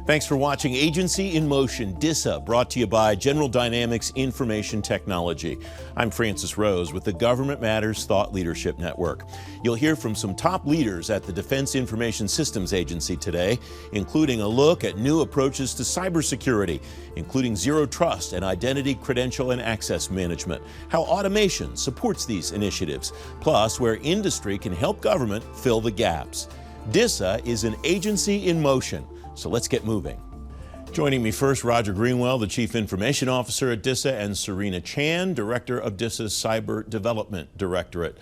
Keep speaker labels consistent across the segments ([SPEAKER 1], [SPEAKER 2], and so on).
[SPEAKER 1] Thanks for watching Agency in Motion, DISA, brought to you by General Dynamics Information Technology. I'm Francis Rose with the Government Matters Thought Leadership Network. You'll hear from some top leaders at the Defense Information Systems Agency today, including a look at new approaches to cybersecurity, including zero trust and identity, credential, and access management, how automation supports these initiatives, plus where industry can help government fill the gaps. DISA is an agency in motion. So let's get moving. Joining me first, Roger Greenwell, the Chief Information Officer at DISA, and Serena Chan, Director of DISA's Cyber Development Directorate.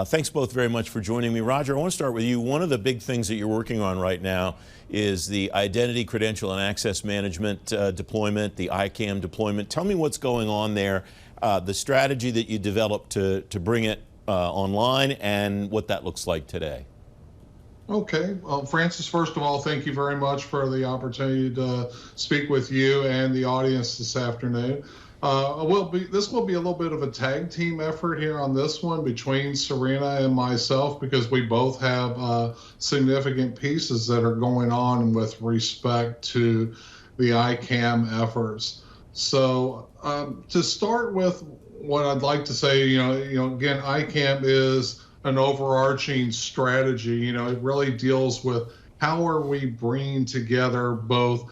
[SPEAKER 1] Thanks both very much for joining me. Roger, I want to start with you. One of the big things that you're working on right now is the identity, credential, and access management deployment, the ICAM deployment. Tell me what's going on there, the strategy that you developed to bring it online, and what that looks like today.
[SPEAKER 2] Okay. Well, Francis, first of all, thank you very much for the opportunity to speak with you and the audience this afternoon. This will be a little bit of a tag team effort here on this one between Serena and myself, because we both have significant pieces that are going on with respect to the ICAM efforts. So to start with, what I'd like to say, again, ICAM is an overarching strategy. It really deals with how are we bringing together both,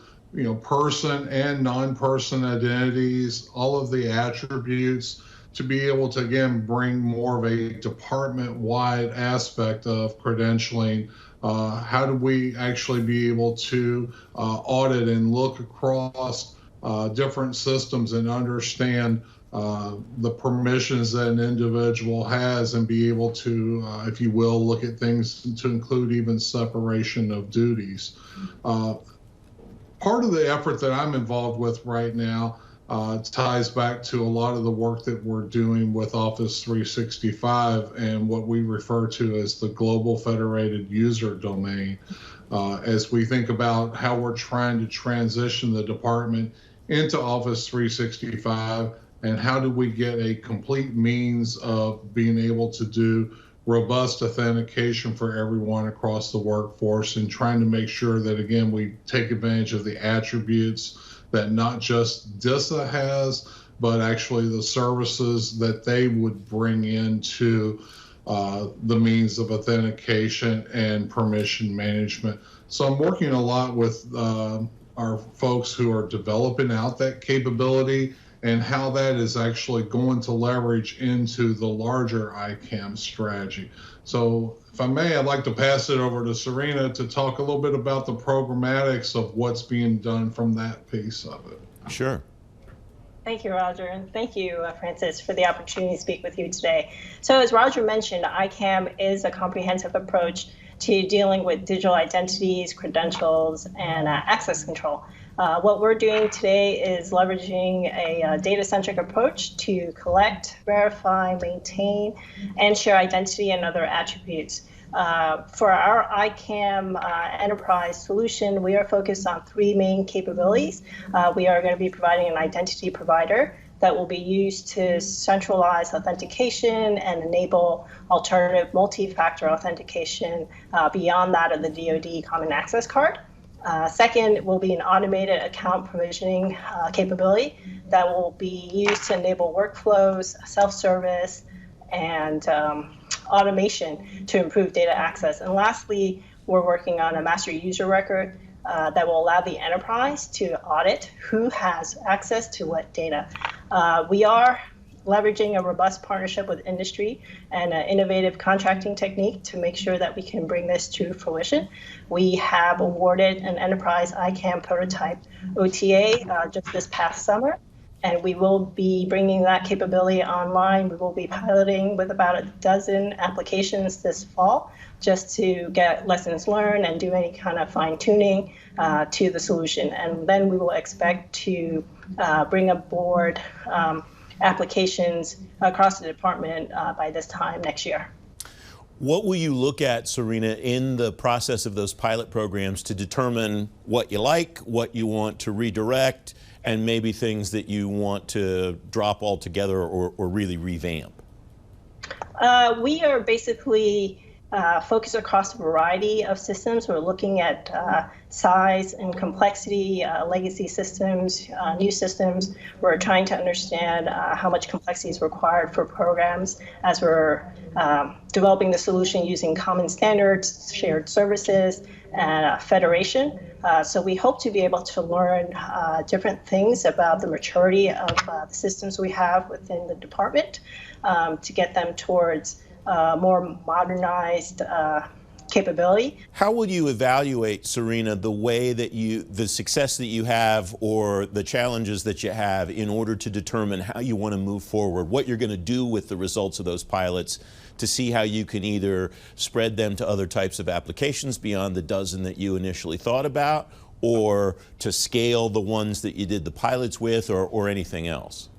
[SPEAKER 2] person and non-person identities, all of the attributes to be able to, again, bring more of a department-wide aspect of credentialing. How do we actually be able to audit and look across different systems and understand the permissions that an individual has, and be able to, if you will, look at things to include even separation of duties. Part of the effort that I'm involved with right now ties back to a lot of the work that we're doing with Office 365 and what we refer to as the Global Federated User Domain. As we think about how we're trying to transition the department into Office 365, and how do we get a complete means of being able to do robust authentication for everyone across the workforce, and trying to make sure that, again, we take advantage of the attributes that not just DISA has, but actually the services that they would bring into the means of authentication and permission management. So I'm working a lot with our folks who are developing out that capability, and how that is actually going to leverage into the larger ICAM strategy. So if I may, I'd like to pass it over to Serena to talk a little bit about the programmatics of what's being done from that piece of it.
[SPEAKER 1] Sure.
[SPEAKER 3] Thank you, Roger, and thank you, Francis, for the opportunity to speak with you today. So as Roger mentioned, ICAM is a comprehensive approach to dealing with digital identities, credentials, and access control. What we're doing today is leveraging a data-centric approach to collect, verify, maintain, and share identity and other attributes. For our ICAM enterprise solution, we are focused on three main capabilities. We are going to be providing an identity provider that will be used to centralize authentication and enable alternative multi-factor authentication beyond that of the DoD Common Access Card. Second will be an automated account provisioning capability that will be used to enable workflows, self-service, and automation to improve data access. And lastly, we're working on a master user record that will allow the enterprise to audit who has access to what data. We are leveraging a robust partnership with industry and an innovative contracting technique to make sure that we can bring this to fruition. We have awarded an enterprise ICAM prototype OTA just this past summer, and we will be bringing that capability online. We will be piloting with about a dozen applications this fall, just to get lessons learned and do any kind of fine-tuning to the solution. And then we will expect to bring aboard applications across the department by this time next year.
[SPEAKER 1] What will you look at, Serena, in the process of those pilot programs to determine what you like, what you want to redirect, and maybe things that you want to drop altogether or really revamp?
[SPEAKER 3] We are basically focus across a variety of systems. We're looking at size and complexity, legacy systems, new systems. We're trying to understand how much complexity is required for programs as we're developing the solution using common standards, shared services, and federation. So we hope to be able to learn different things about the maturity of the systems we have within the department to get them towards more modernized capability.
[SPEAKER 1] How will you evaluate, Serena, the way that the success that you have or the challenges that you have in order to determine how you want to move forward, what you're going to do with the results of those pilots to see how you can either spread them to other types of applications beyond the dozen that you initially thought about, or to scale the ones that you did the pilots with, or anything else?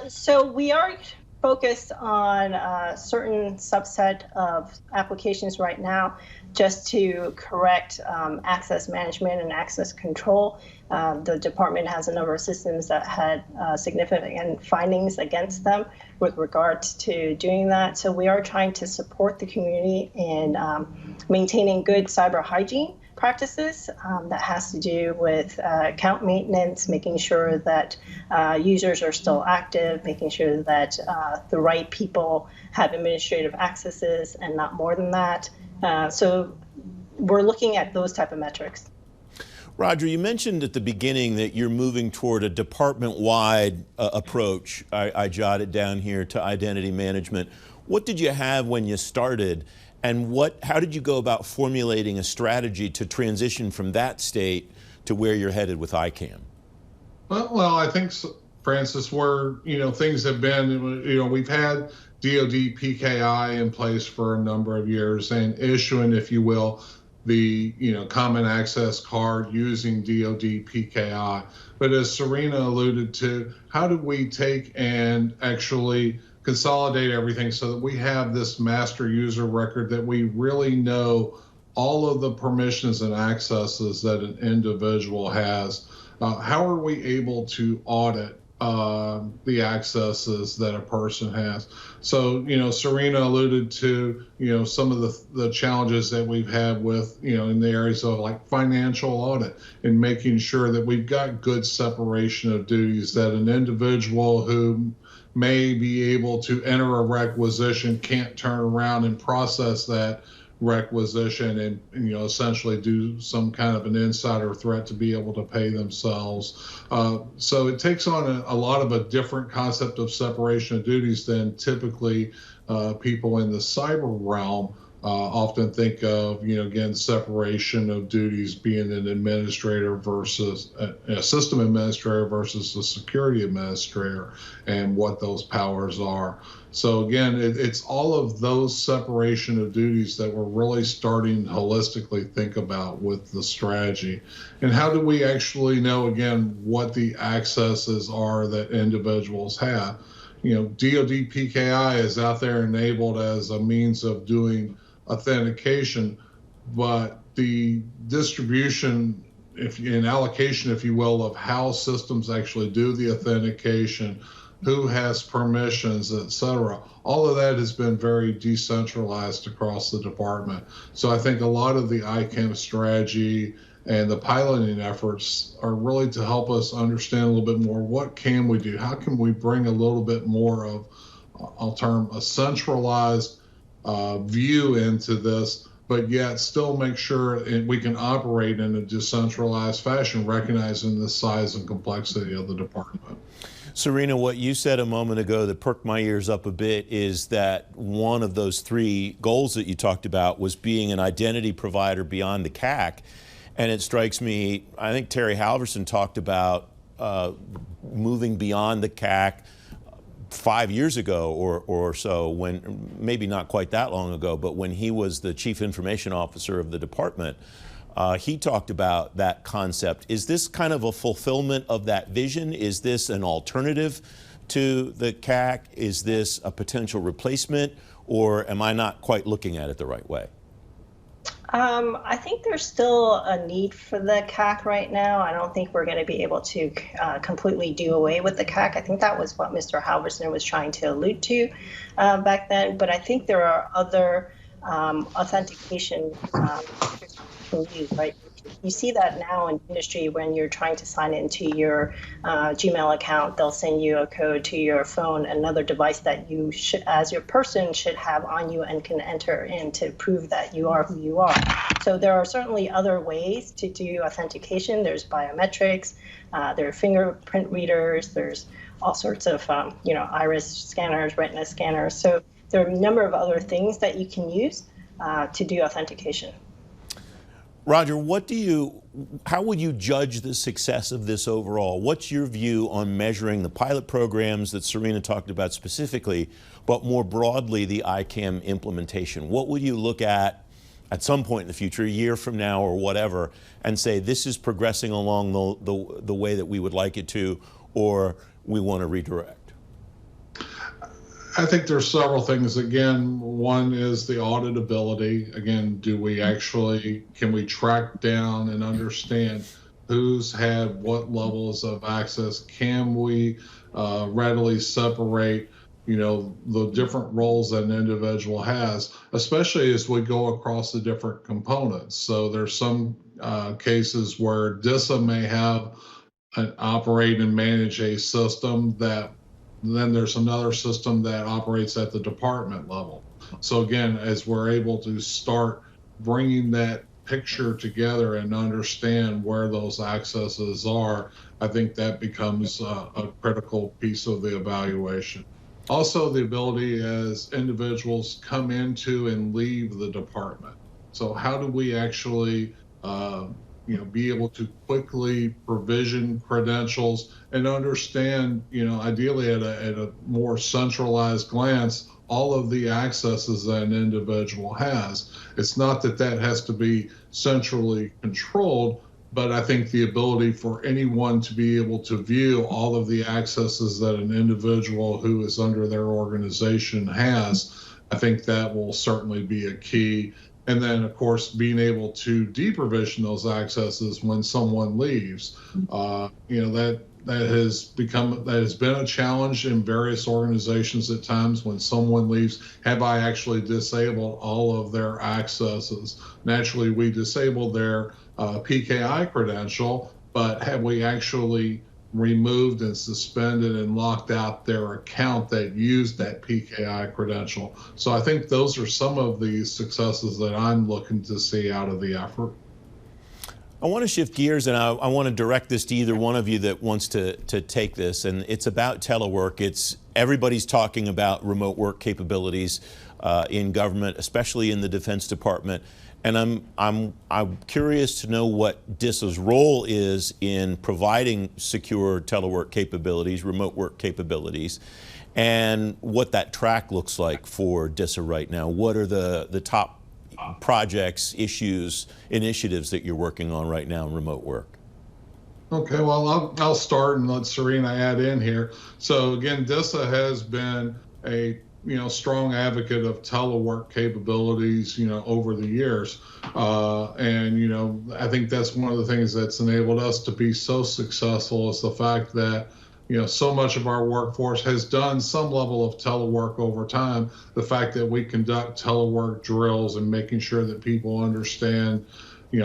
[SPEAKER 3] So we are focused on a certain subset of applications right now just to correct access management and access control. The department has a number of systems that had significant findings against them with regards to doing that. So we are trying to support the community in maintaining good cyber hygiene practices that has to do with account maintenance, making sure that users are still active, making sure that the right people have administrative accesses and not more than that. So we're looking at those type of metrics.
[SPEAKER 1] Roger, you mentioned at the beginning that you're moving toward a department-wide approach. I jotted down here to identity management. What did you have when you started? And how did you go about formulating a strategy to transition from that state to where you're headed with ICAM?
[SPEAKER 2] Well, I think, Francis, things have been, we've had DoD PKI in place for a number of years and issuing, if you will, the common access card using DoD PKI. But as Serena alluded to, how do we take and actually consolidate everything so that we have this master user record, that we really know all of the permissions and accesses that an individual has? How are we able to audit the accesses that a person has? So, Serena alluded to, some of the challenges that we've had with, in the areas of like financial audit and making sure that we've got good separation of duties, that an individual who may be able to enter a requisition can't turn around and process that requisition and essentially do some kind of an insider threat to be able to pay themselves. So it takes on a lot of a different concept of separation of duties than typically people in the cyber realm often think of, again, separation of duties being an administrator versus a system administrator versus a security administrator and what those powers are. So again, it's all of those separation of duties that we're really starting to holistically think about with the strategy. And how do we actually know, again, what the accesses are that individuals have? DoD PKI is out there enabled as a means of doing authentication, but the distribution and allocation, if you will, of how systems actually do the authentication, who has permissions, et cetera, all of that has been very decentralized across the department. So I think a lot of the ICAM strategy and the piloting efforts are really to help us understand a little bit more, what can we do? How can we bring a little bit more of, I'll term, a centralized view into this, but yet still make sure we can operate in a decentralized fashion, recognizing the size and complexity of the department.
[SPEAKER 1] Serena, what you said a moment ago that perked my ears up a bit is that one of those three goals that you talked about was being an identity provider beyond the CAC. And it strikes me, I think Terry Halverson talked about moving beyond the CAC 5 years ago or so, when maybe not quite that long ago, but when he was the chief information officer of the department, he talked about that concept. Is this kind of a fulfillment of that vision? Is this an alternative to the CAC? Is this a potential replacement, or am I not quite looking at it the right way?
[SPEAKER 3] I think there's still a need for the CAC right now. I don't think we're going to be able to completely do away with the CAC. I think that was what Mr. Halverson was trying to allude to back then. But I think there are other authentication features you can use, right? You see that now in industry when you're trying to sign into your Gmail account, they'll send you a code to your phone, another device that you should, as your person, should have on you and can enter in to prove that you are who you are. So there are certainly other ways to do authentication. There's biometrics, there are fingerprint readers, there's all sorts of iris scanners, retina scanners. So there are a number of other things that you can use to do authentication.
[SPEAKER 1] Roger, how would you judge the success of this overall? What's your view on measuring the pilot programs that Serena talked about specifically, but more broadly the ICAM implementation? What would you look at some point in the future, a year from now or whatever, and say this is progressing along the way that we would like it to, or we want to redirect?
[SPEAKER 2] I think there's several things. Again, one is the auditability. Again, can we track down and understand who's had what levels of access? Can we readily separate, the different roles that an individual has, especially as we go across the different components? So there's some cases where DISA may operate and manage a system that then there's another system that operates at the department level. So again, as we're able to start bringing that picture together and understand where those accesses are, I think that becomes a critical piece of the evaluation. Also, the ability as individuals come into and leave the department. So how do we actually be able to quickly provision credentials and understand, ideally at a more centralized glance, all of the accesses that an individual has. It's not that has to be centrally controlled, but I think the ability for anyone to be able to view all of the accesses that an individual who is under their organization has, I think that will certainly be a key. And then, of course, being able to deprovision those accesses when someone leaves, that has been a challenge in various organizations at times. When someone leaves, have I actually disabled all of their accesses? Naturally, we disabled their PKI credential, but have we actually removed and suspended and locked out their account that used that PKI credential? So I think those are some of the successes that I'm looking to see out of the effort.
[SPEAKER 1] I want to shift gears, and I want to direct this to either one of you that wants to take this, and it's about telework. Everybody's talking about remote work capabilities in government, especially in the Defense Department. And I'm curious to know what DISA's role is in providing secure telework capabilities, remote work capabilities, and what that track looks like for DISA right now. What are the top projects, issues, initiatives that you're working on right now in remote work?
[SPEAKER 2] Okay, well, I'll start and let Serena add in here. So again, DISA has been a strong advocate of telework capabilities, over the years. And, I think that's one of the things that's enabled us to be so successful is the fact that, so much of our workforce has done some level of telework over time. The fact that we conduct telework drills and making sure that people understand,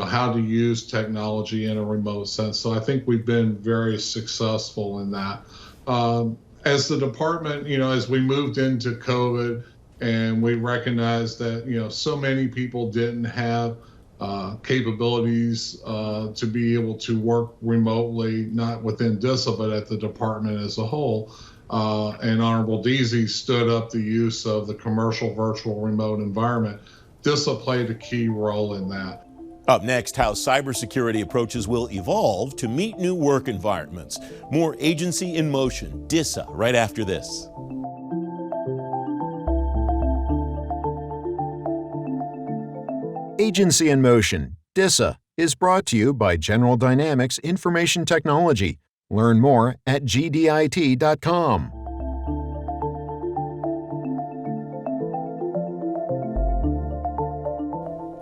[SPEAKER 2] how to use technology in a remote sense. So I think we've been very successful in that. As the department, as we moved into COVID and we recognized that, so many people didn't have capabilities to be able to work remotely, not within DISA, but at the department as a whole. And Honorable DZ stood up the use of the commercial virtual remote environment. DISA played a key role in that.
[SPEAKER 1] Up next, how cybersecurity approaches will evolve to meet new work environments. More Agency in Motion, DISA, right after this.
[SPEAKER 4] Agency in Motion, DISA, is brought to you by General Dynamics Information Technology. Learn more at GDIT.com.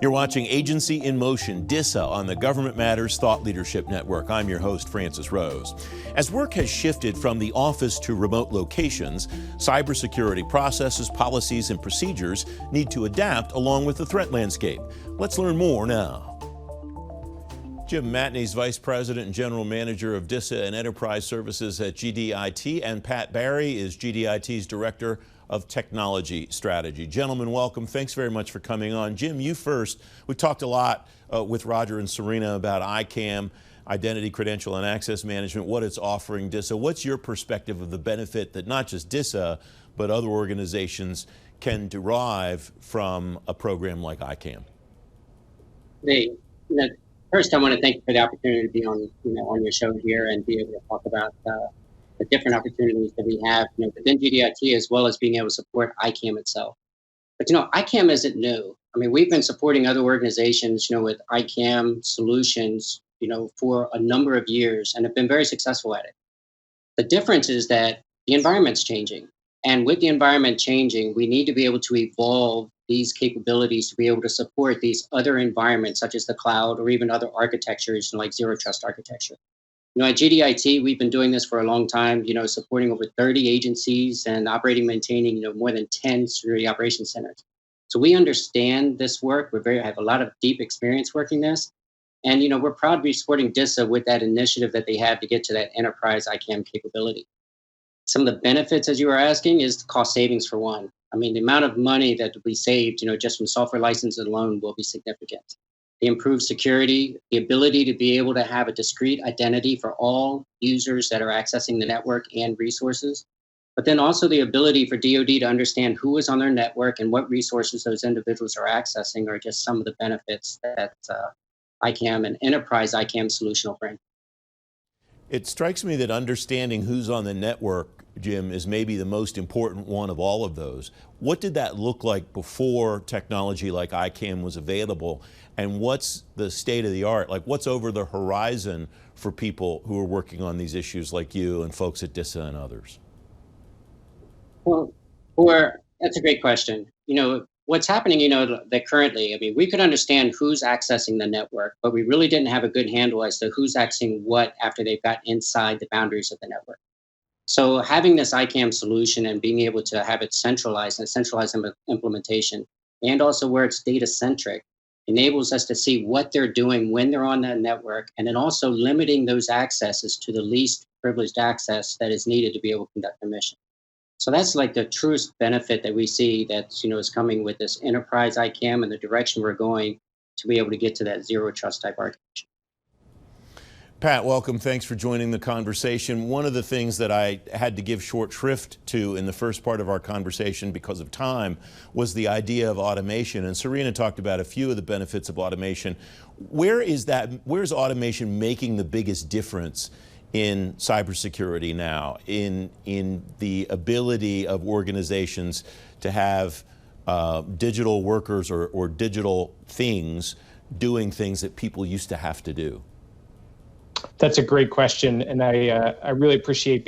[SPEAKER 1] You're watching Agency in Motion, DISA, on the Government Matters Thought Leadership Network. I'm your host, Francis Rose. As work has shifted from the office to remote locations, cybersecurity processes, policies, and procedures need to adapt along with the threat landscape. Let's learn more now. Jim Matney's Vice President and General Manager of DISA and Enterprise Services at GDIT, and Pat Barry is GDIT's Director of Technology Strategy. Gentlemen, welcome. Thanks very much for coming on. Jim, you first. We talked a lot with Roger and Serena about ICAM, Identity, Credential, and Access Management, what it's offering DISA. What's your perspective of the benefit that not just DISA, but other organizations can derive from a program like ICAM?
[SPEAKER 5] First, I want to thank you for the opportunity to be on your show here and be able to talk about the different opportunities that we have, within GDIT, as well as being able to support ICAM itself. But ICAM isn't new. I mean, we've been supporting other organizations, with ICAM solutions, for a number of years, and have been very successful at it. The difference is that the environment's changing, and with the environment changing, we need to be able to evolve these capabilities to be able to support these other environments, such as the cloud or even other architectures like zero trust architecture. At GDIT, we've been doing this for a long time, supporting over 30 agencies and operating, maintaining, more than 10 security operations centers. So we understand this work. Have a lot of deep experience working this. And, we're proud to be supporting DISA with that initiative that they have to get to that enterprise ICAM capability. Some of the benefits, as you were asking, is the cost savings for one. I mean, the amount of money that we saved, just from software licenses alone will be significant. The improved security, the ability to be able to have a discrete identity for all users that are accessing the network and resources, but then also the ability for DoD to understand who is on their network and what resources those individuals are accessing are just some of the benefits that ICAM and enterprise ICAM solution will bring.
[SPEAKER 1] It strikes me that understanding who's on the network, Jim, is maybe the most important one of all of those. What did that look like before technology like ICAM was available? And what's the state of the art? Like, what's over the horizon for people who are working on these issues like you and folks at DISA and others?
[SPEAKER 5] Well, that's a great question. What's happening, that currently, we could understand who's accessing the network, but we really didn't have a good handle as to who's accessing what after they've got inside the boundaries of the network. So having this ICAM solution and being able to have it centralized implementation, and also where it's data-centric, enables us to see what they're doing when they're on that network, and then also limiting those accesses to the least privileged access that is needed to be able to conduct their mission. So that's like the truest benefit that we see that is coming with this enterprise ICAM and the direction we're going to be able to get to that zero trust type architecture.
[SPEAKER 1] Pat, welcome. Thanks for joining the conversation. One of the things that I had to give short shrift to in the first part of our conversation because of time was the idea of automation. And Serena talked about a few of the benefits of automation. Where's automation making the biggest difference in cybersecurity now, in the ability of organizations to have digital workers or digital things doing things that people used to have to do?
[SPEAKER 6] That's a great question, and I really appreciate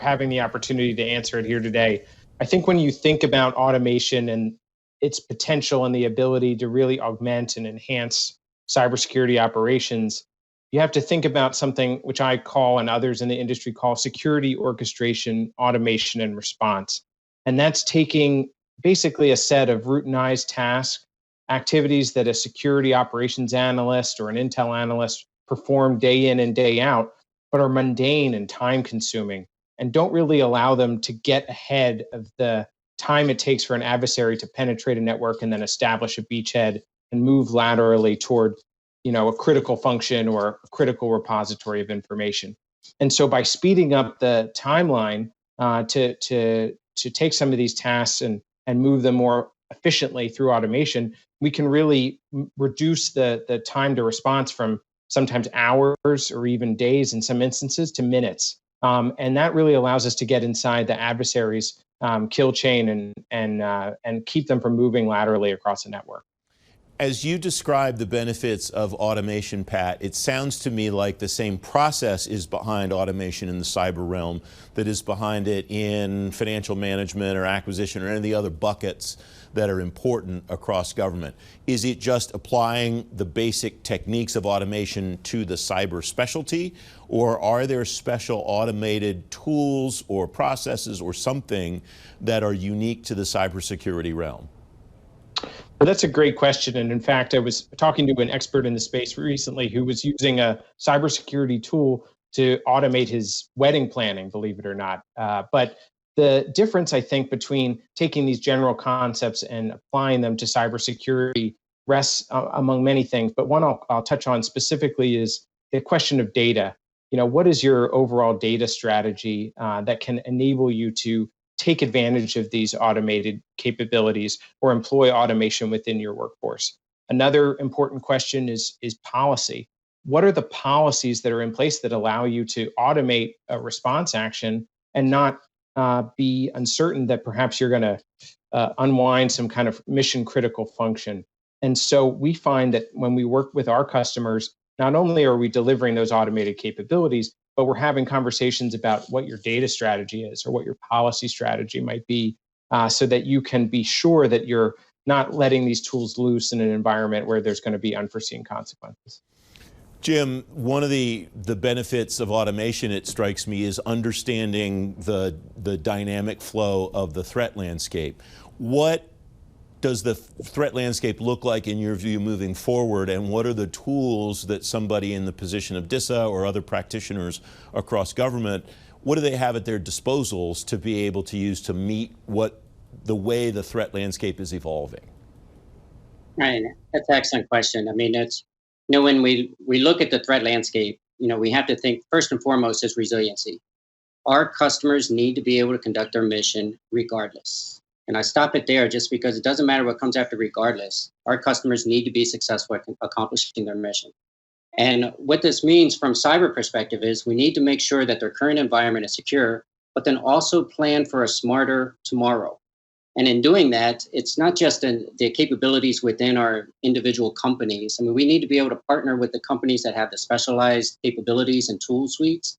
[SPEAKER 6] having the opportunity to answer it here today. I think when you think about automation and its potential and the ability to really augment and enhance cybersecurity operations, you have to think about something which I call, and others in the industry call, security orchestration, automation, and response. And that's taking basically a set of routinized tasks, activities that a security operations analyst or an intel analyst perform day in and day out, but are mundane and time consuming and don't really allow them to get ahead of the time it takes for an adversary to penetrate a network and then establish a beachhead and move laterally toward a critical function or a critical repository of information. And so by speeding up the timeline to take some of these tasks and move them more efficiently through automation, we can really reduce the time to response from sometimes hours or even days in some instances to minutes. And that really allows us to get inside the adversary's kill chain and keep them from moving laterally across the network.
[SPEAKER 1] As you describe the benefits of automation, Pat, it sounds to me like the same process is behind automation in the cyber realm that is behind it in financial management or acquisition or any of the other buckets that are important across government. Is it just applying the basic techniques of automation to the cyber specialty, or are there special automated tools or processes or something that are unique to the cybersecurity realm?
[SPEAKER 6] Well, that's a great question. And in fact, I was talking to an expert in the space recently who was using a cybersecurity tool to automate his wedding planning, believe it or not. But the difference, I think, between taking these general concepts and applying them to cybersecurity rests among many things. But one I'll touch on specifically is the question of data. What is your overall data strategy that can enable you to take advantage of these automated capabilities or employ automation within your workforce? Another important question is policy. What are the policies that are in place that allow you to automate a response action and not be uncertain that perhaps you're going to unwind some kind of mission critical function? And so we find that when we work with our customers, not only are we delivering those automated capabilities, but we're having conversations about what your data strategy is or what your policy strategy might be, so that you can be sure that you're not letting these tools loose in an environment where there's going to be unforeseen consequences.
[SPEAKER 1] Jim, one of the benefits of automation, it strikes me, is understanding the dynamic flow of the threat landscape. What does the threat landscape look like in your view moving forward, and what are the tools that somebody in the position of DISA or other practitioners across government, what do they have at their disposals to be able to use to meet the way the threat landscape is evolving?
[SPEAKER 5] Right, that's an excellent question. I mean, when we look at the threat landscape, we have to think first and foremost is resiliency. Our customers need to be able to conduct their mission regardless. And I stop it there just because it doesn't matter what comes after regardless. Our customers need to be successful at accomplishing their mission. And what this means from cyber perspective is we need to make sure that their current environment is secure, but then also plan for a smarter tomorrow. And in doing that, it's not just the capabilities within our individual companies. I mean, we need to be able to partner with the companies that have the specialized capabilities and tool suites,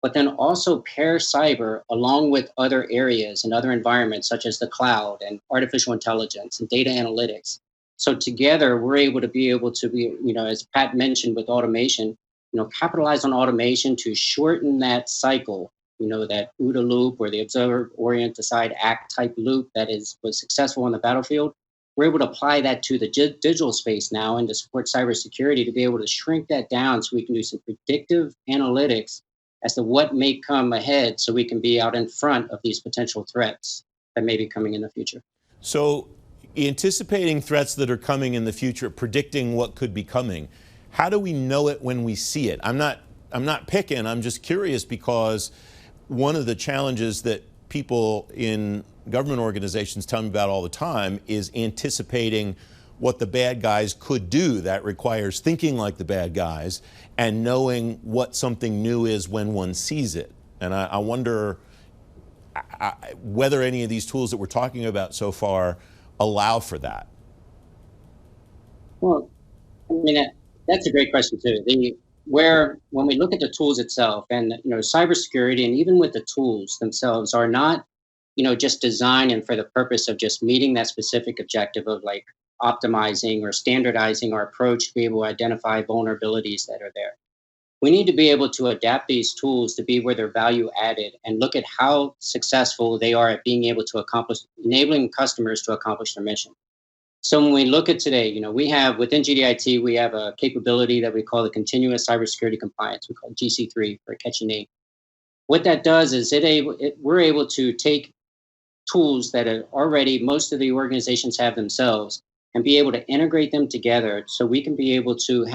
[SPEAKER 5] but then also pair cyber along with other areas and other environments such as the cloud and artificial intelligence and data analytics. So together we're able to be, as Pat mentioned with automation, capitalize on automation to shorten that cycle, that OODA loop or the observe, orient, decide, act type loop that was successful on the battlefield. We're able to apply that to the digital space now and to support cybersecurity to be able to shrink that down so we can do some predictive analytics as to what may come ahead so we can be out in front of these potential threats that may be coming in the future.
[SPEAKER 1] So anticipating threats that are coming in the future, predicting what could be coming, how do we know it when we see it? I'm not picking, I'm just curious, because one of the challenges that people in government organizations tell me about all the time is anticipating what the bad guys could do. That requires thinking like the bad guys and knowing what something new is when one sees it. And I wonder whether any of these tools that we're talking about so far allow for that.
[SPEAKER 5] Well, I mean, that's a great question too. When we look at the tools itself, and cybersecurity, and even with the tools themselves, are not just designed and for the purpose of just meeting that specific objective of like optimizing or standardizing our approach to be able to identify vulnerabilities that are there. We need to be able to adapt these tools to be where they're value added and look at how successful they are at being able to enabling customers to accomplish their mission. So when we look at today, we have within GDIT, we have a capability that we call the continuous cybersecurity compliance. We call it GC3 for a catchy name. What that does is we're able to take tools that are already most of the organizations have themselves and be able to integrate them together so we can be able to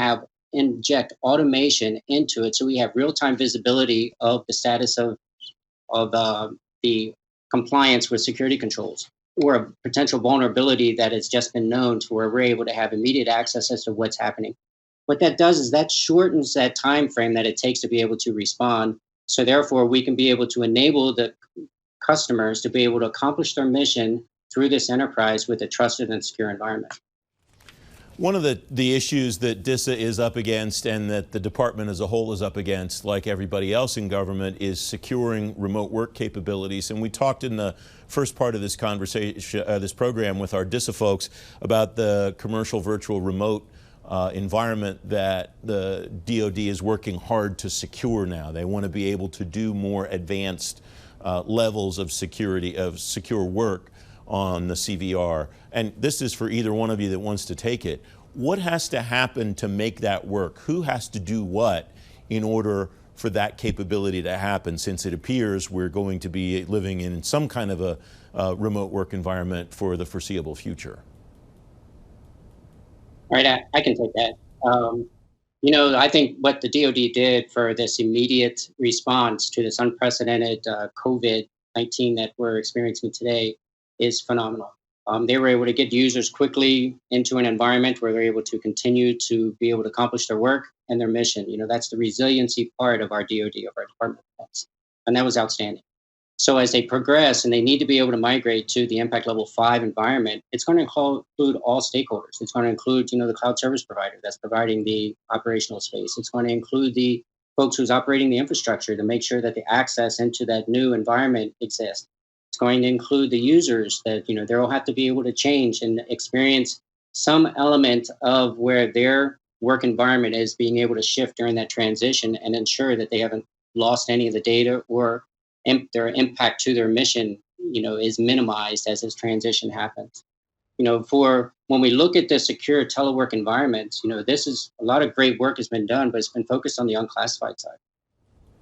[SPEAKER 5] inject automation into it so we have real-time visibility of the status of the compliance with security controls or a potential vulnerability that has just been known to where we're able to have immediate access as to what's happening. What that does is that shortens that time frame that it takes to be able to respond. So therefore, we can be able to enable the customers to be able to accomplish their mission through this enterprise with a trusted and secure environment.
[SPEAKER 1] One of the issues that DISA is up against and that the department as a whole is up against, like everybody else in government, is securing remote work capabilities. And we talked in the first part of this conversation, this program with our DISA folks about the commercial virtual remote environment that the DoD is working hard to secure now. They want to be able to do more advanced levels of security, of secure work on the CVR. And this is for either one of you that wants to take it. What has to happen to make that work? Who has to do what in order for that capability to happen, since it appears we're going to be living in some kind of a remote work environment for the foreseeable future?
[SPEAKER 5] All right, I can take that. You know, I think what the DoD did for this immediate response to this unprecedented COVID-19 that we're experiencing today is phenomenal. They were able to get users quickly into an environment where they're able to continue to be able to accomplish their work and their mission. You know, that's the resiliency part of our DoD, of our Department of Defense. And that was outstanding. So as they progress and they need to be able to migrate to the Impact Level 5 environment, it's going to include all stakeholders. It's going to include, you know, the cloud service provider that's providing the operational space. It's going to include the folks who's operating the infrastructure to make sure that the access into that new environment exists. It's going to include the users that, you know, they'll have to be able to change and experience some element of where their work environment is being able to shift during that transition and ensure that they haven't lost any of the data or their impact to their mission, you know, is minimized as this transition happens. You know, for when we look at the secure telework environments, you know, this is a lot of great work has been done, but it's been focused on the unclassified side.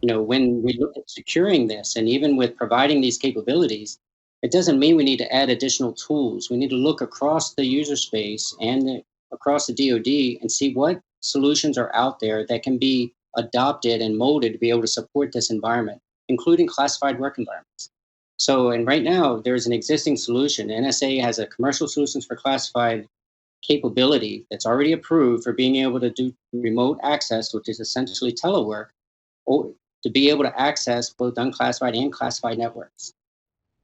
[SPEAKER 5] You know, when we look at securing this, and even with providing these capabilities, it doesn't mean we need to add additional tools. We need to look across the user space and across the DoD and see what solutions are out there that can be adopted and molded to be able to support this environment, including classified work environments. So, and right now, there's an existing solution. NSA has a commercial solutions for classified capability that's already approved for being able to do remote access, which is essentially telework, or to be able to access both unclassified and classified networks.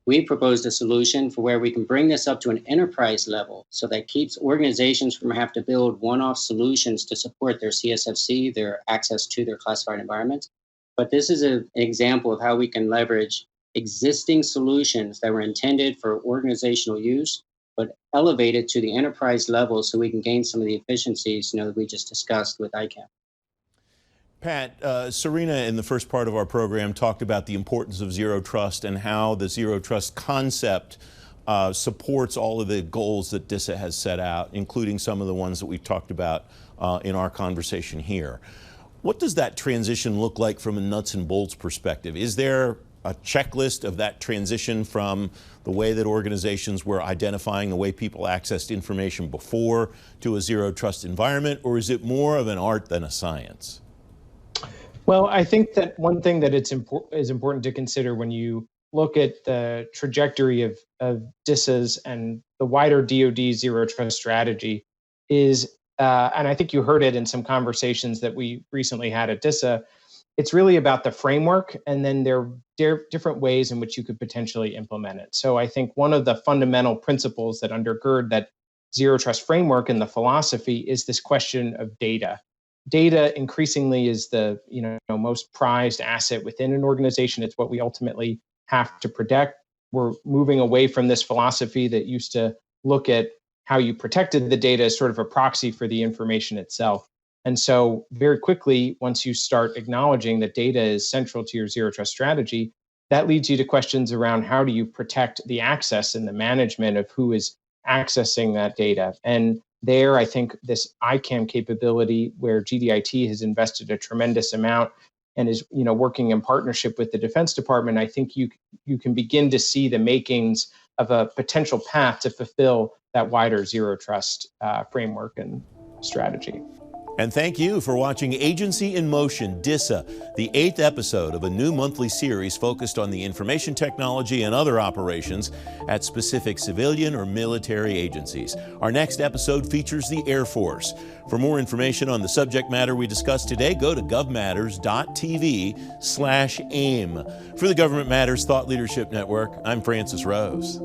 [SPEAKER 5] We proposed a solution for where we can bring this up to an enterprise level so that keeps organizations from having to build one-off solutions to support their CSFC, their access to their classified environments. But this is an example of how we can leverage existing solutions that were intended for organizational use, but elevated to the enterprise level so we can gain some of the efficiencies, you know, that we just discussed with ICAM.
[SPEAKER 1] Pat, Serena in the first part of our program talked about the importance of zero trust and how the zero trust concept supports all of the goals that DISA has set out, including some of the ones that we've talked about in our conversation here. What does that transition look like from a nuts and bolts perspective? Is there a checklist of that transition from the way that organizations were identifying the way people accessed information before to a zero trust environment, or is it more of an art than a science?
[SPEAKER 6] Well, I think that one thing that is important to consider when you look at the trajectory of DISA's and the wider DoD zero trust strategy is, and I think you heard it in some conversations that we recently had at DISA, it's really about the framework, and then there are different ways in which you could potentially implement it. So I think one of the fundamental principles that undergird that zero trust framework and the philosophy is this question of data. Data increasingly is the most prized asset within an organization. It's what we ultimately have to protect. We're moving away from this philosophy that used to look at how you protected the data as sort of a proxy for the information itself. And so very quickly, once you start acknowledging that data is central to your zero trust strategy, that leads you to questions around how do you protect the access and the management of who is accessing that data. And there, I think this ICAM capability, where GDIT has invested a tremendous amount and is working in partnership with the Defense Department, I think you can begin to see the makings of a potential path to fulfill that wider zero trust framework and strategy.
[SPEAKER 1] And thank you for watching Agency in Motion, DISA, the 8th episode of a new monthly series focused on the information technology and other operations at specific civilian or military agencies. Our next episode features the Air Force. For more information on the subject matter we discussed today, go to govmatters.tv/AIM. For the Government Matters Thought Leadership Network, I'm Francis Rose.